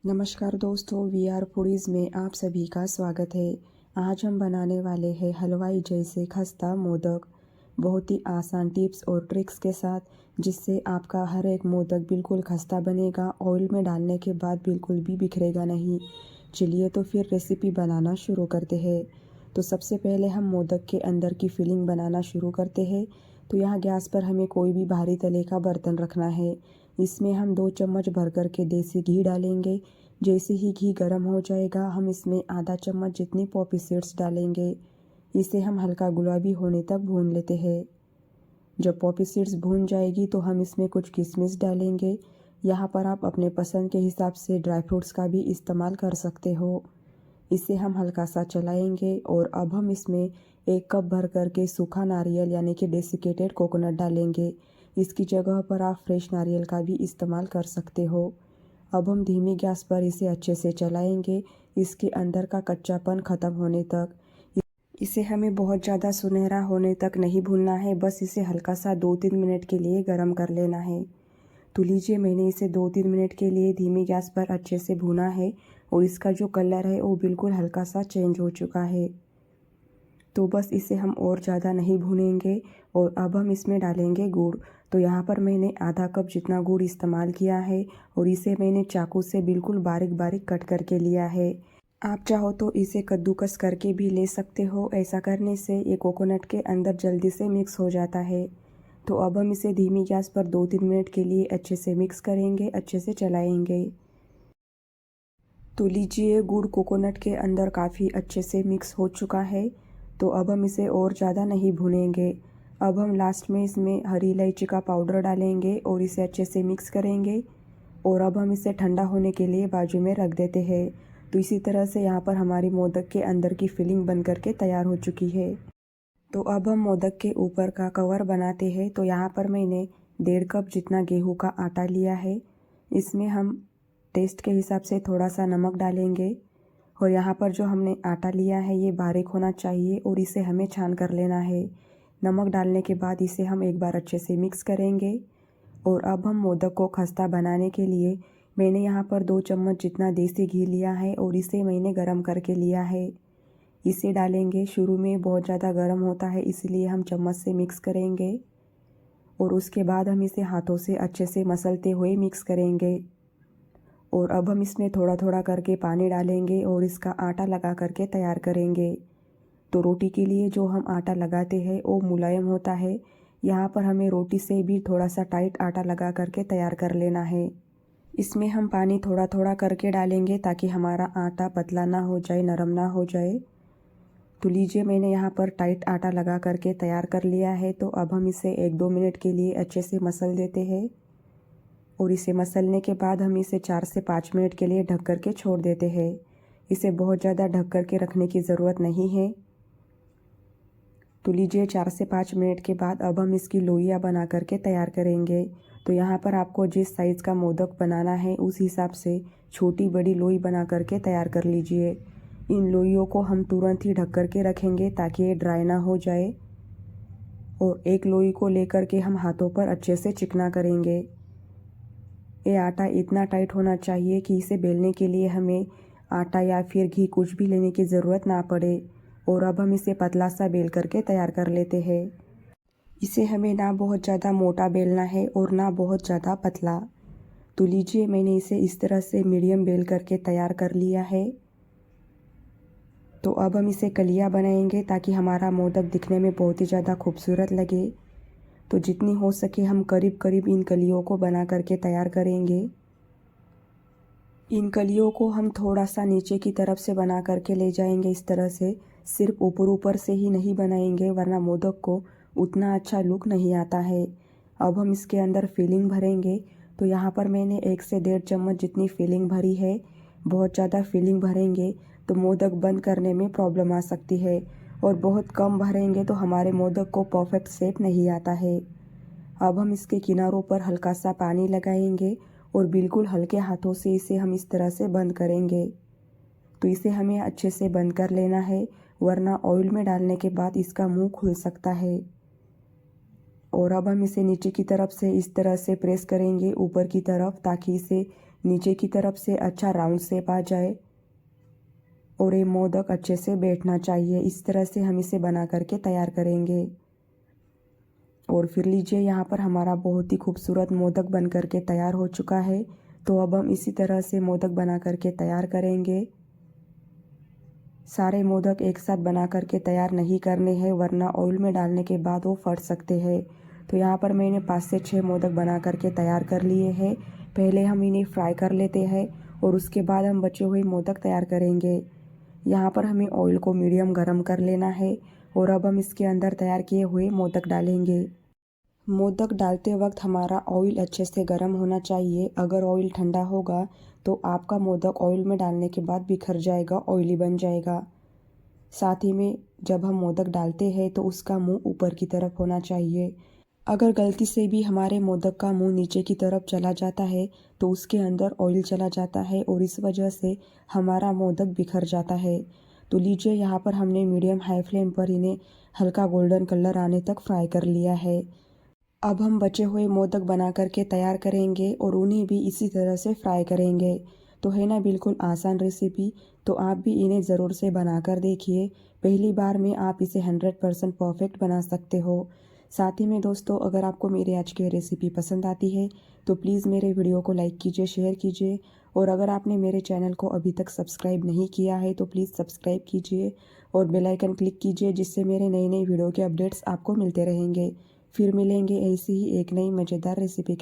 नमस्कार दोस्तों, we are foodies में आप सभी का स्वागत है। आज हम बनाने वाले हैं हलवाई जैसे खस्ता मोदक, बहुत ही आसान टिप्स और ट्रिक्स के साथ, जिससे आपका हर एक मोदक बिल्कुल खस्ता बनेगा। ऑयल में डालने के बाद बिल्कुल भी बिखरेगा नहीं। चलिए तो फिर रेसिपी बनाना शुरू करते हैं। तो सबसे पहले हम मोदक के अंदर की फिलिंग बनाना शुरू करते हैं। तो यहाँ गैस पर हमें कोई भी भारी तले का बर्तन रखना है। इसमें हम 2 चम्मच भर कर के देसी घी डालेंगे। जैसे ही घी गर्म हो जाएगा, हम इसमें आधा चम्मच जितनी पॉपी सीड्स डालेंगे। इसे हम हल्का गुलाबी होने तक भून लेते हैं। जब पॉपी सीड्स भून जाएगी तो हम इसमें कुछ किशमिश डालेंगे। यहाँ पर आप अपने पसंद के हिसाब से ड्राई फ्रूट्स का भी इस्तेमाल कर सकते हो। इसे हम हल्का सा चलाएंगे और अब हम इसमें 1 कप भर करके सूखा नारियल यानी कि डेसिकेटेड कोकोनट डालेंगे। इसकी जगह पर आप फ्रेश नारियल का भी इस्तेमाल कर सकते हो। अब हम धीमी गैस पर इसे अच्छे से चलाएंगे, इसके अंदर का कच्चापन ख़त्म होने तक। इसे हमें बहुत ज़्यादा सुनहरा होने तक नहीं भूनना है, बस इसे हल्का सा 2-3 मिनट के लिए गर्म कर लेना है। तो लीजिए, मैंने इसे 2-3 मिनट के लिए धीमी गैस पर अच्छे से भुना है और इसका जो कलर है वो बिल्कुल हल्का सा चेंज हो चुका है। तो बस इसे हम और ज़्यादा नहीं भूनेंगे और अब हम इसमें डालेंगे गुड़। तो यहाँ पर मैंने आधा कप जितना गुड़ इस्तेमाल किया है और इसे मैंने चाकू से बिल्कुल बारीक बारीक कट करके लिया है। आप चाहो तो इसे कद्दूकस करके भी ले सकते हो। ऐसा करने से ये कोकोनट के अंदर जल्दी से मिक्स हो जाता है। तो अब हम इसे धीमी गैस पर 2-3 मिनट के लिए अच्छे से मिक्स करेंगे, अच्छे से चलाएंगे। तो लीजिए, गुड़ कोकोनट के अंदर काफ़ी अच्छे से मिक्स हो चुका है। तो अब हम इसे और ज़्यादा नहीं भूनेंगे। अब हम लास्ट में इसमें हरी इलायची का पाउडर डालेंगे और इसे अच्छे से मिक्स करेंगे और अब हम इसे ठंडा होने के लिए बाजू में रख देते हैं। तो इसी तरह से यहाँ पर हमारी मोदक के अंदर की फिलिंग बन करके तैयार हो चुकी है। तो अब हम मोदक के ऊपर का कवर बनाते हैं। तो यहाँ पर मैंने 1.5 कप जितना गेहूँ का आटा लिया है। इसमें हम टेस्ट के हिसाब से थोड़ा सा नमक डालेंगे और यहाँ पर जो हमने आटा लिया है ये बारीक होना चाहिए और इसे हमें छान कर लेना है। नमक डालने के बाद इसे हम एक बार अच्छे से मिक्स करेंगे और अब हम मोदक को खस्ता बनाने के लिए मैंने यहाँ पर 2 चम्मच जितना देसी घी लिया है और इसे मैंने गरम करके लिया है। इसे डालेंगे। शुरू में बहुत ज़्यादा गर्म होता है, इसलिए हम चम्मच से मिक्स करेंगे और उसके बाद हम इसे हाथों से अच्छे से मसलते हुए मिक्स करेंगे। और अब हम इसमें थोड़ा थोड़ा करके पानी डालेंगे और इसका आटा लगा करके तैयार करेंगे। तो रोटी के लिए जो हम आटा लगाते हैं वो मुलायम होता है। यहाँ पर हमें रोटी से भी थोड़ा सा टाइट आटा लगा करके तैयार कर लेना है। इसमें हम पानी थोड़ा थोड़ा करके डालेंगे ताकि हमारा आटा पतला ना हो जाए, नरम ना हो जाए। तो लीजिए, मैंने यहाँ पर टाइट आटा लगा करके तैयार कर लिया है। तो अब हम इसे 1-2 मिनट के लिए अच्छे से मसल देते हैं और इसे मसलने के बाद हम इसे 4 से 5 मिनट के लिए ढक कर के छोड़ देते हैं। इसे बहुत ज़्यादा ढक कर के रखने की ज़रूरत नहीं है। तो लीजिए, 4 से 5 मिनट के बाद अब हम इसकी लोइयाँ बना करके तैयार करेंगे। तो यहाँ पर आपको जिस साइज़ का मोदक बनाना है उस हिसाब से छोटी बड़ी लोई बना करके तैयार कर लीजिए। इन लोइयों को हम तुरंत ही ढक कर के रखेंगे ताकि ये ड्राई ना हो जाए और एक लोई को लेकर के हम हाथों पर अच्छे से चिकना करेंगे। ये आटा इतना टाइट होना चाहिए कि इसे बेलने के लिए हमें आटा या फिर घी कुछ भी लेने की ज़रूरत ना पड़े। और अब हम इसे पतला सा बेल करके तैयार कर लेते हैं। इसे हमें ना बहुत ज़्यादा मोटा बेलना है और ना बहुत ज़्यादा पतला। तो लीजिए, मैंने इसे इस तरह से मीडियम बेल करके तैयार कर लिया है। तो अब हम इसे कलियाँ बनाएंगे ताकि हमारा मोदक दिखने में बहुत ही ज़्यादा खूबसूरत लगे। तो जितनी हो सके हम करीब करीब इन कलियों को बना करके तैयार करेंगे। इन कलियों को हम थोड़ा सा नीचे की तरफ से बना करके ले जाएंगे इस तरह से। सिर्फ ऊपर ऊपर से ही नहीं बनाएंगे, वरना मोदक को उतना अच्छा लुक नहीं आता है। अब हम इसके अंदर फिलिंग भरेंगे। तो यहाँ पर मैंने 1 से 1.5 चम्मच जितनी फिलिंग भरी है। बहुत ज़्यादा फिलिंग भरेंगे तो मोदक बंद करने में प्रॉब्लम आ सकती है और बहुत कम भरेंगे तो हमारे मोदक को परफेक्ट शेप नहीं आता है। अब हम इसके किनारों पर हल्का सा पानी लगाएंगे और बिल्कुल हल्के हाथों से इसे हम इस तरह से बंद करेंगे। तो इसे हमें अच्छे से बंद कर लेना है, वरना ऑयल में डालने के बाद इसका मुंह खुल सकता है। और अब हम इसे नीचे की तरफ से इस तरह से प्रेस करेंगे ऊपर की तरफ, ताकि इसे नीचे की तरफ से अच्छा राउंड शेप आ जाए और ये मोदक अच्छे से बैठना चाहिए। इस तरह से हम इसे बना करके तैयार करेंगे। और फिर लीजिए यहाँ पर हमारा बहुत ही खूबसूरत मोदक बन करके तैयार हो चुका है। तो अब हम इसी तरह से मोदक बना करके तैयार करेंगे। सारे मोदक एक साथ बना करके तैयार नहीं करने हैं, वरना ऑयल में डालने के बाद वो फट सकते हैं। तो यहाँ पर मैंने 5 से 6 मोदक बना करके तैयार कर लिए हैं। पहले हम इन्हें फ्राई कर लेते हैं और उसके बाद हम बचे हुए मोदक तैयार करेंगे। यहाँ पर हमें ऑयल को मीडियम गरम कर लेना है और अब हम इसके अंदर तैयार किए हुए मोदक डालेंगे। मोदक डालते वक्त हमारा ऑयल अच्छे से गर्म होना चाहिए। अगर ऑयल ठंडा होगा तो आपका मोदक ऑयल में डालने के बाद बिखर जाएगा, ऑयली बन जाएगा। साथ ही में जब हम मोदक डालते हैं तो उसका मुंह ऊपर की तरफ होना चाहिए। अगर गलती से भी हमारे मोदक का मुंह नीचे की तरफ चला जाता है तो उसके अंदर ऑयल चला जाता है और इस वजह से हमारा मोदक बिखर जाता है। तो लीजिए यहाँ पर हमने मीडियम हाई फ्लेम पर इन्हें हल्का गोल्डन कलर आने तक फ्राई कर लिया है। अब हम बचे हुए मोदक बना करके तैयार करेंगे और उन्हें भी इसी तरह से फ्राई करेंगे। तो है ना बिल्कुल आसान रेसिपी। तो आप भी इन्हें ज़रूर से बना कर देखिए। पहली बार में आप इसे 100% परफेक्ट बना सकते हो। साथ ही में दोस्तों, अगर आपको मेरी आज की रेसिपी पसंद आती है तो प्लीज़ मेरे वीडियो को लाइक कीजिए, शेयर कीजिए। और अगर आपने मेरे चैनल को अभी तक सब्सक्राइब नहीं किया है तो प्लीज़ सब्सक्राइब कीजिए और बेल आइकन क्लिक कीजिए, जिससे मेरे नई नई वीडियो के अपडेट्स आपको मिलते रहेंगे। फिर मिलेंगे ऐसी ही एक नई मज़ेदार रेसिपी।